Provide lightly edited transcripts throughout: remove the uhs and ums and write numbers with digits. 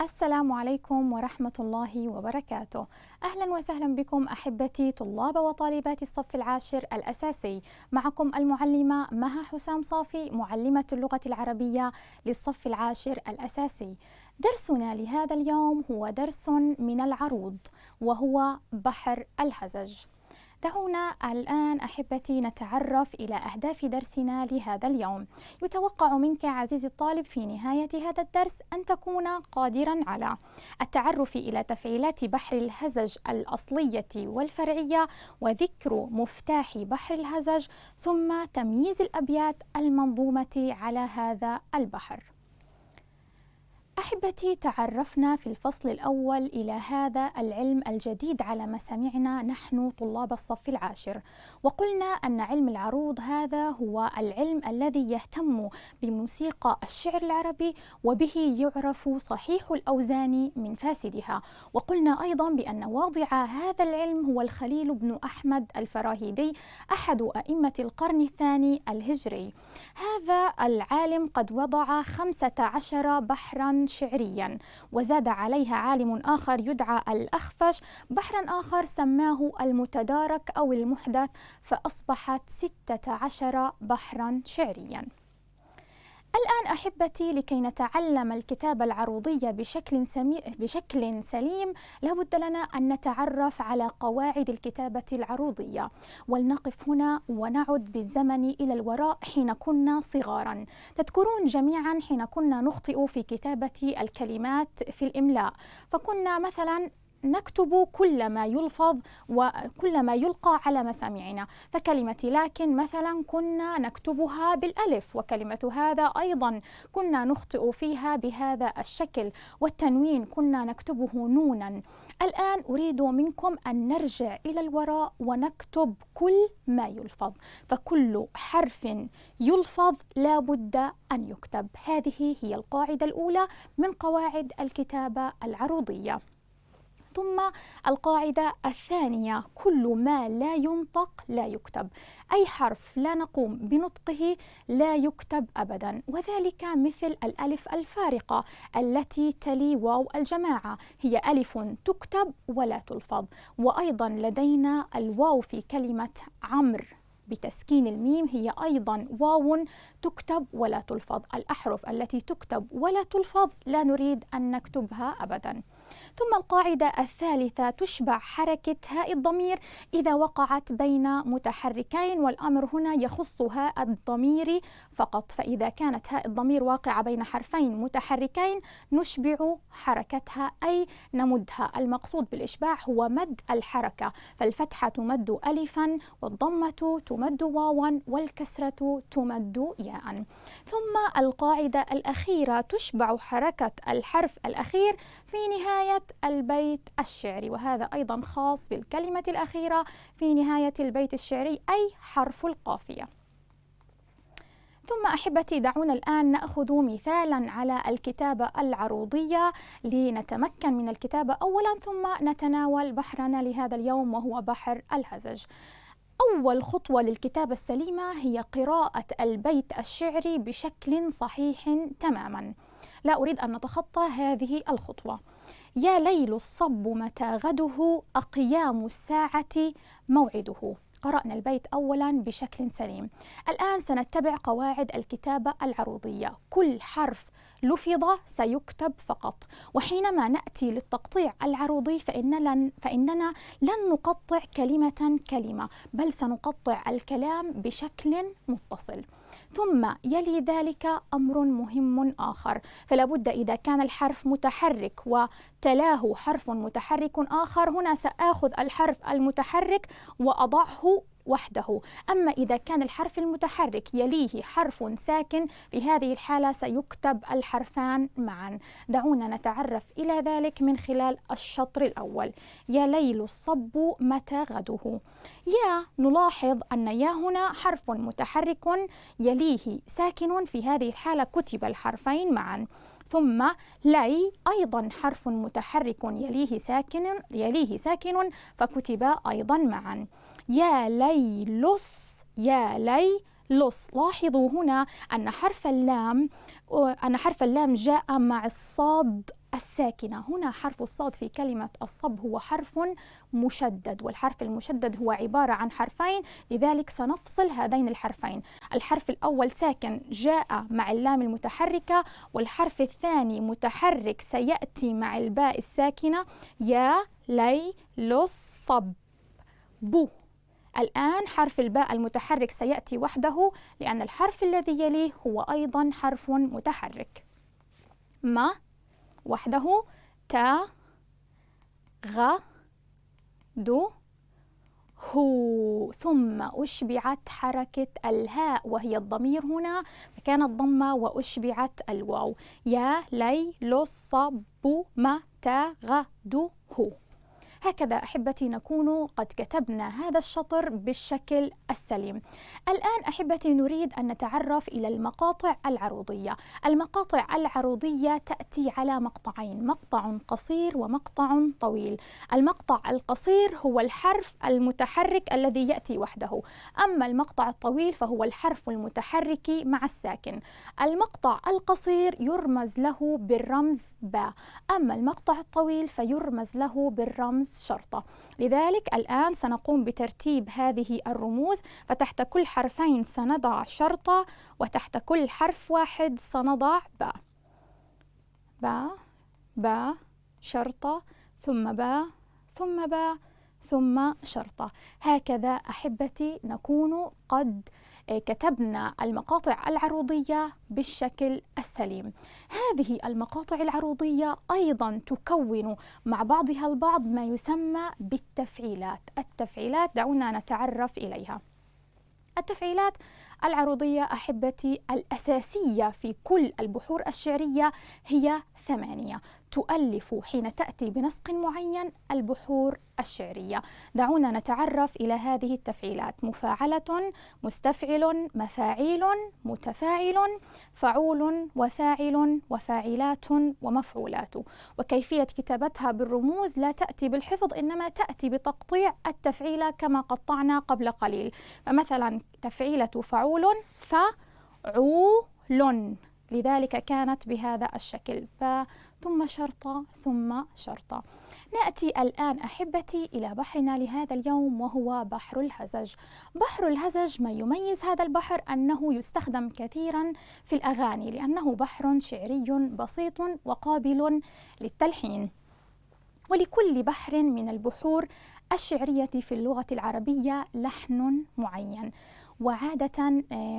السلام عليكم ورحمة الله وبركاته. أهلا وسهلا بكم أحبتي طلاب وطالبات الصف العاشر الأساسي. معكم المعلمة مها حسام صافي، معلمة اللغة العربية للصف العاشر الأساسي. درسنا لهذا اليوم هو درس من العروض وهو بحر الهزج. دعونا الآن أحبتي نتعرف إلى أهداف درسنا لهذا اليوم. يتوقع منك عزيزي الطالب في نهاية هذا الدرس أن تكون قادرا على التعرف إلى تفعيلات بحر الهزج الأصلية والفرعية، وذكر مفتاح بحر الهزج، ثم تمييز الأبيات المنظومة على هذا البحر. أحبتي، تعرفنا في الفصل الأول إلى هذا العلم الجديد على مسامعنا نحن طلاب الصف العاشر، وقلنا أن علم العروض هذا هو العلم الذي يهتم بموسيقى الشعر العربي، وبه يعرف صحيح الأوزان من فاسدها. وقلنا أيضا بأن واضع هذا العلم هو الخليل بن أحمد الفراهيدي، أحد أئمة القرن الثاني الهجري. هذا العالم قد وضع 15 بحرا شعريا، وزاد عليها عالم آخر يدعى الأخفش بحرا آخر سماه المتدارك أو المحدث، فأصبحت 16 بحرا شعريا. الآن أحبتي، لكي نتعلم الكتابة العروضية بشكل سليم لابد لنا أن نتعرف على قواعد الكتابة العروضية، ولنقف هنا ونعد بالزمن إلى الوراء حين كنا صغارا. تذكرون جميعا حين كنا نخطئ في كتابة الكلمات في الإملاء، فكنا مثلا نكتب كل ما يلفظ وكل ما يلقى على مسامعنا، فكلمة لكن مثلا كنا نكتبها بالألف، وكلمة هذا أيضا كنا نخطئ فيها بهذا الشكل، والتنوين كنا نكتبه نونا. الآن أريد منكم أن نرجع إلى الوراء ونكتب كل ما يلفظ، فكل حرف يلفظ لا بد أن يكتب. هذه هي القاعدة الأولى من قواعد الكتابة العروضية. ثم القاعدة الثانية: كل ما لا ينطق لا يكتب، أي حرف لا نقوم بنطقه لا يكتب أبدا، وذلك مثل الألف الفارقة التي تلي واو الجماعة، هي ألف تكتب ولا تلفظ. وأيضا لدينا الواو في كلمة عمرو بتسكين الميم، هي أيضا واو تكتب ولا تلفظ. الأحرف التي تكتب ولا تلفظ لا نريد أن نكتبها أبدا. ثم القاعدة الثالثة: تشبع حركة هاء الضمير إذا وقعت بين متحركين، والأمر هنا يخص هاء الضمير فقط، فإذا كانت هاء الضمير واقعة بين حرفين متحركين نشبع حركتها أي نمدها. المقصود بالإشباع هو مد الحركة، فالفتحة تمد ألفا، والضمة تمد واوا، والكسرة تمد ياء. ثم القاعدة الأخيرة: تشبع حركة الحرف الأخير في نهاية البيت الشعري، وهذا أيضا خاص بالكلمة الأخيرة في نهاية البيت الشعري، أي حرف القافية. ثم أحبتي، دعونا الآن نأخذ مثالا على الكتابة العروضية لنتمكن من الكتابة أولا، ثم نتناول بحرنا لهذا اليوم وهو بحر الهزج. أول خطوة للكتابة السليمة هي قراءة البيت الشعري بشكل صحيح تماما، لا أريد أن نتخطى هذه الخطوة. يا ليل الصب متى غده، أقيام الساعة موعده. قرأنا البيت أولا بشكل سليم. الآن سنتبع قواعد الكتابة العروضية. كل حرف لفظ سيكتب فقط، وحينما نأتي للتقطيع العروضي فإننا لن نقطع كلمة كلمة، بل سنقطع الكلام بشكل متصل. ثم يلي ذلك أمر مهم آخر، فلا بد إذا كان الحرف متحرك وتلاه حرف متحرك آخر، هنا سآخذ الحرف المتحرك وأضعه وحده. أما إذا كان الحرف المتحرك يليه حرف ساكن، في هذه الحالة سيكتب الحرفان معا. دعونا نتعرف إلى ذلك من خلال الشطر الأول. يا ليل الصب متى غده. يا، نلاحظ أن يا هنا حرف متحرك يليه ساكن، في هذه الحالة كتب الحرفين معا. ثم لي أيضا حرف متحرك يليه ساكن فكتب أيضا معا. يا ليلس، يا ليلس. لاحظوا هنا أن حرف اللام جاء مع الصاد الساكنة. هنا حرف الصاد في كلمة الصب هو حرف مشدد، والحرف المشدد هو عبارة عن حرفين، لذلك سنفصل هذين الحرفين. الحرف الأول ساكن جاء مع اللام المتحركة، والحرف الثاني متحرك سيأتي مع الباء الساكنة، يا لي لص صب بو. الآن حرف الباء المتحرك سيأتي وحده لأن الحرف الذي يليه هو أيضا حرف متحرك. ما وحده، تا غ دو هو، ثم أشبعت حركة الهاء وهي الضمير هنا فكانت ضمة وأشبعت الواو، يا لي لص بو ما تا غ دو هو. هكذا أحبتي نكون قد كتبنا هذا الشطر بالشكل السليم. الآن أحبتي نريد أن نتعرف إلى المقاطع العروضية. المقاطع العروضية تأتي على مقطعين، مقطع قصير ومقطع طويل. المقطع القصير هو الحرف المتحرك الذي يأتي وحده، أما المقطع الطويل فهو الحرف المتحرك مع الساكن. المقطع القصير يرمز له بالرمز با، أما المقطع الطويل فيرمز له بالرمز شرطة. لذلك الآن سنقوم بترتيب هذه الرموز، فتحت كل حرفين سنضع شرطة، وتحت كل حرف واحد سنضع با. با با شرطة ثم با ثم با ثم شرطة. هكذا أحبتي نكون قد كتبنا المقاطع العروضية بالشكل السليم. هذه المقاطع العروضية أيضا تكون مع بعضها البعض ما يسمى بالتفعيلات. التفعيلات دعونا نتعرف إليها. التفعيلات العروضية أحبتي الأساسية في كل البحور الشعرية هي 8 تؤلف حين تأتي بنسق معين البحور الشعرية. دعونا نتعرف إلى هذه التفعيلات: مفاعلة، مستفعل، مفاعيل، متفاعل، فعول، وفاعل، وفاعلات، ومفعولات. وكيفية كتابتها بالرموز لا تأتي بالحفظ، إنما تأتي بتقطيع التفعيلة كما قطعنا قبل قليل. فمثلا تفعيلة فعول فعول، لذلك كانت بهذا الشكل، ثم شرطة ثم شرطة. نأتي الآن أحبتي إلى بحرنا لهذا اليوم وهو بحر الهزج. بحر الهزج ما يميز هذا البحر أنه يستخدم كثيرا في الأغاني، لأنه بحر شعري بسيط وقابل للتلحين. ولكل بحر من البحور الشعرية في اللغة العربية لحن معين، وعادة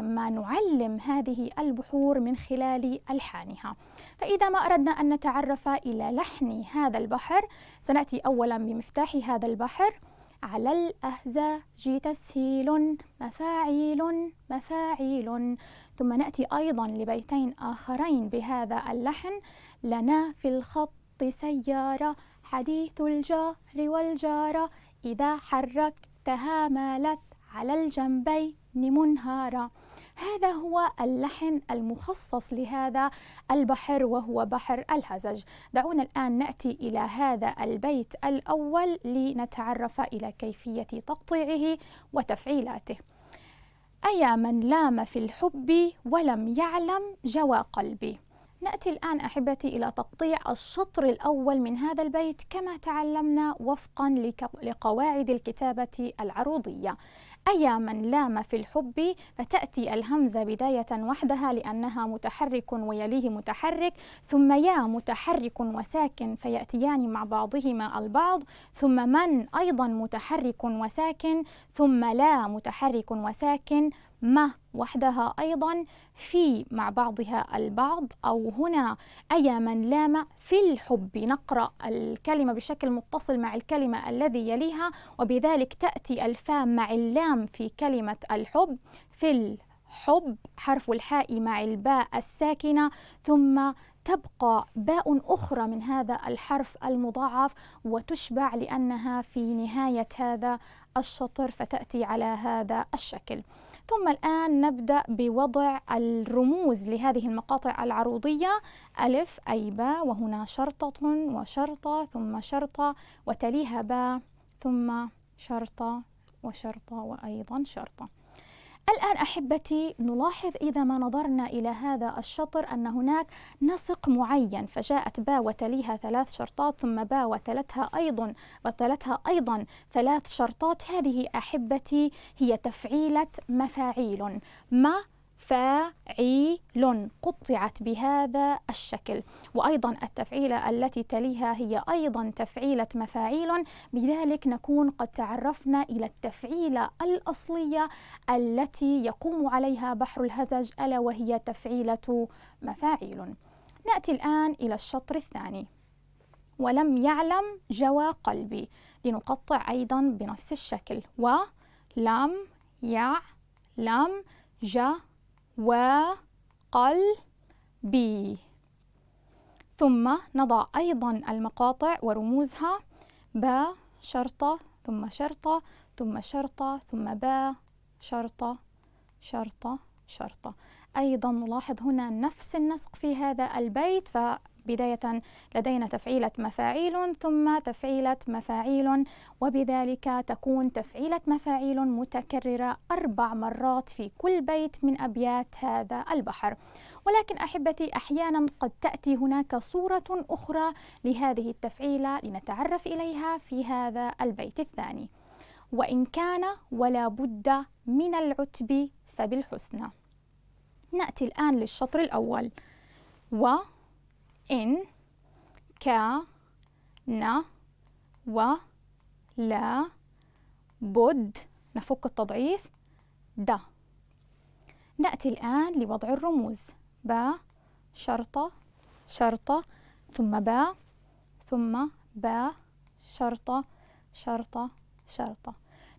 ما نعلم هذه البحور من خلال ألحانها. فإذا ما أردنا أن نتعرف إلى لحن هذا البحر سنأتي أولا بمفتاح هذا البحر: على الأهزاج تسهيل مفاعيل مفاعيل. ثم نأتي أيضا لبيتين آخرين بهذا اللحن: لنا في الخط سيارة حديث الجار والجارة إذا حركتها مالت على الجنبين منهارة. هذا هو اللحن المخصص لهذا البحر وهو بحر الهزج. دعونا الآن نأتي إلى هذا البيت الأول لنتعرف إلى كيفية تقطيعه وتفعيلاته: أيا من لام في الحب ولم يعلم جوى قلبي. نأتي الآن أحبتي إلى تقطيع الشطر الأول من هذا البيت كما تعلمنا وفقا لقواعد الكتابة العروضية. أيا من لام في الحب، فتأتي الهمزة بداية وحدها لأنها متحرك ويليه متحرك، ثم يا متحرك وساكن فيأتيان مع بعضهما البعض، ثم من أيضا متحرك وساكن، ثم لا متحرك وساكن، ما وحدها أيضا، في مع بعضها البعض. أو هنا أيا من لام في الحب، نقرأ الكلمة بشكل متصل مع الكلمة الذي يليها، وبذلك تأتي الفاء مع اللام في كلمة الحب. في الحب حرف الحاء مع الباء الساكنة، ثم تبقى باء أخرى من هذا الحرف المضاعف وتشبع لأنها في نهاية هذا الشطر، فتأتي على هذا الشكل. ثم الآن نبدأ بوضع الرموز لهذه المقاطع العروضية: ألف أي باء، وهنا شرطة وشرطة ثم شرطة، وتليها باء ثم شرطة وشرطة وأيضا شرطة. الآن أحبتي نلاحظ إذا ما نظرنا إلى هذا الشطر أن هناك نسق معين، فجاءت باء وتليها 3 شرطات، ثم باء وتلتها أيضا 3 شرطات. هذه أحبتي هي تفعيلة مفاعيل، مفاعيل قطعت بهذا الشكل، وأيضا التفعيلة التي تليها هي أيضا تفعيلة مفاعيل. بذلك نكون قد تعرفنا إلى التفعيلة الأصلية التي يقوم عليها بحر الهزج، ألا وهي تفعيلة مفاعيل. نأتي الآن إلى الشطر الثاني. ولم يعلم جوى قلبي، لنقطع أيضا بنفس الشكل. ولم يعلم وقلبي، ثم نضع أيضا المقاطع ورموزها: باء شرطة ثم شرطة ثم شرطة ثم باء شرطة شرطة شرطة. أيضا نلاحظ هنا نفس النسق في هذا البيت، فبداية لدينا تفعيلة مفاعيل ثم تفعيلة مفاعيل، وبذلك تكون تفعيلة مفاعيل متكررة 4 مرات في كل بيت من أبيات هذا البحر. ولكن أحبتي أحيانا قد تأتي هناك صورة أخرى لهذه التفعيلة لنتعرف إليها في هذا البيت الثاني: وإن كان ولا بد من العتب فبالحسنى. نأتي الآن للشطر الأول: وإن كان ولا بد، نفك التضعيف د. نأتي الآن لوضع الرموز: باء شرطة شرطة ثم باء ثم باء شرطة شرطة شرطة.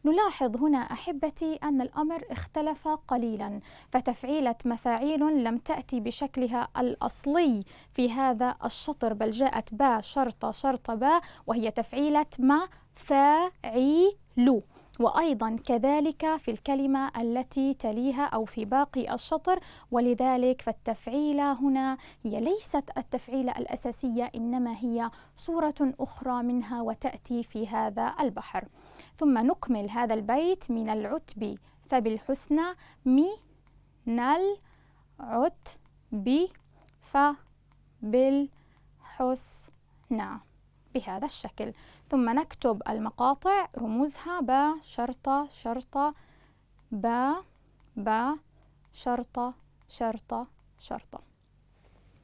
نلاحظ هنا أحبتي أن الأمر اختلف قليلا، فتفعيلة مفاعيل لم تأتي بشكلها الأصلي في هذا الشطر، بل جاءت باء شرطة شرطة باء، وهي تفعيلة مفاعيل. وأيضا كذلك في الكلمة التي تليها أو في باقي الشطر، ولذلك فالتفعيلة هنا هي ليست التفعيلة الأساسية، إنما هي صورة أخرى منها وتأتي في هذا البحر. ثم نكمل هذا البيت: من العتب فبالحسنى، من العتب فبالحسنى، بهذا الشكل. ثم نكتب المقاطع رموزها: باء شرطة شرطة باء باء شرطة شرطة شرطة.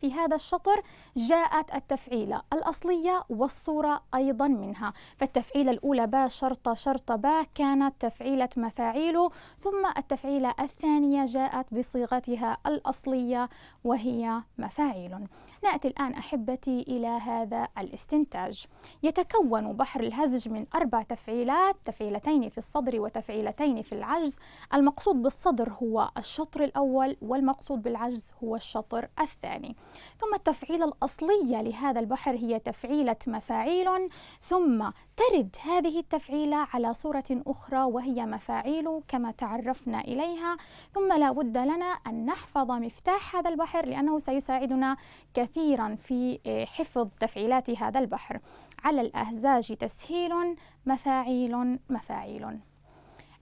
في هذا الشطر جاءت التفعيلة الأصلية والصورة أيضا منها، فالتفعيلة الأولى باء شرطة شرطة باء كانت تفعيلة مفاعيل، ثم التفعيلة الثانية جاءت بصيغتها الأصلية وهي مفاعيل. نأتي الآن أحبتي إلى هذا الاستنتاج. يتكون بحر الهزج من 4 تفعيلات، تفعيلتين في الصدر وتفعيلتين في العجز. المقصود بالصدر هو الشطر الأول، والمقصود بالعجز هو الشطر الثاني. ثم التفعيلة الأصلية لهذا البحر هي تفعيلة مفاعيل، ثم ترد هذه التفعيلة على صورة أخرى وهي مفاعيل كما تعرفنا إليها. ثم لا بد لنا أن نحفظ مفتاح هذا البحر، لأنه سيساعدنا كثيرا في حفظ تفعيلات هذا البحر: على الأهزاج تسهيل مفاعيل مفاعيل.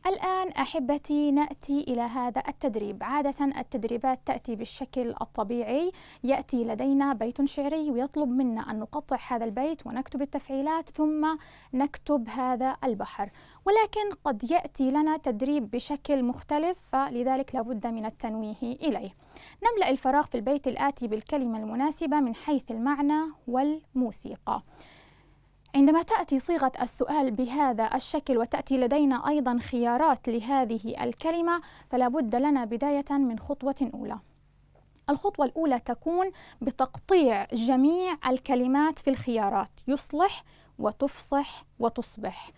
الآن أحبتي نأتي إلى هذا التدريب. عادة التدريبات تأتي بالشكل الطبيعي، يأتي لدينا بيت شعري ويطلب منا أن نقطع هذا البيت ونكتب التفعيلات ثم نكتب هذا البحر، ولكن قد يأتي لنا تدريب بشكل مختلف، فلذلك لابد من التنويه إليه. نملأ الفراغ في البيت الآتي بالكلمة المناسبة من حيث المعنى والموسيقى. عندما تأتي صيغة السؤال بهذا الشكل وتأتي لدينا أيضا خيارات لهذه الكلمة، فلا بد لنا بداية من خطوة أولى. الخطوة الأولى تكون بتقطيع جميع الكلمات في الخيارات: يصلح وتفصح وتصبح.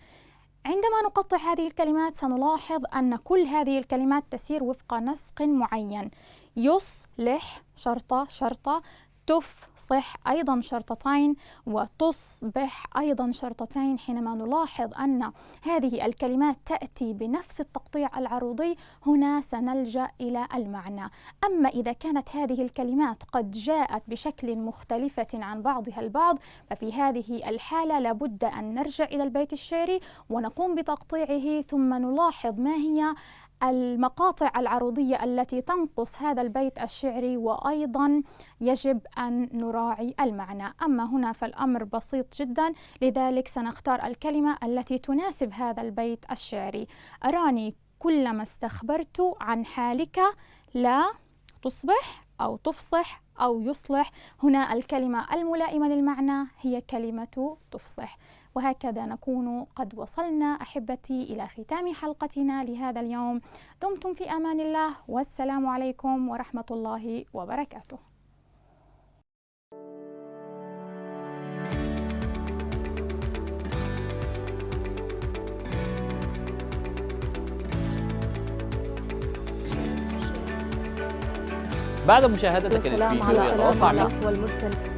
عندما نقطع هذه الكلمات سنلاحظ أن كل هذه الكلمات تسير وفق نسق معين: يصلح شرطة شرطة، تفصح أيضا شرطتين، وتصبح أيضا شرطتين. حينما نلاحظ أن هذه الكلمات تأتي بنفس التقطيع العروضي، هنا سنلجأ إلى المعنى. أما إذا كانت هذه الكلمات قد جاءت بشكل مختلفة عن بعضها البعض، ففي هذه الحالة لابد أن نرجع إلى البيت الشعري ونقوم بتقطيعه، ثم نلاحظ ما هي المقاطع العروضية التي تنقص هذا البيت الشعري، وأيضا يجب أن نراعي المعنى. أما هنا فالأمر بسيط جدا، لذلك سنختار الكلمة التي تناسب هذا البيت الشعري. أراني كلما استخبرت عن حالك لا تصبح أو تفصح أو يصلح. هنا الكلمة الملائمة للمعنى هي كلمة تفصح. وهكذا نكون قد وصلنا أحبتي إلى ختام حلقتنا لهذا اليوم. دمتم في أمان الله، والسلام عليكم ورحمة الله وبركاته. بعد مشاهدتك للفيديو على يتوقع الأقوى المرسل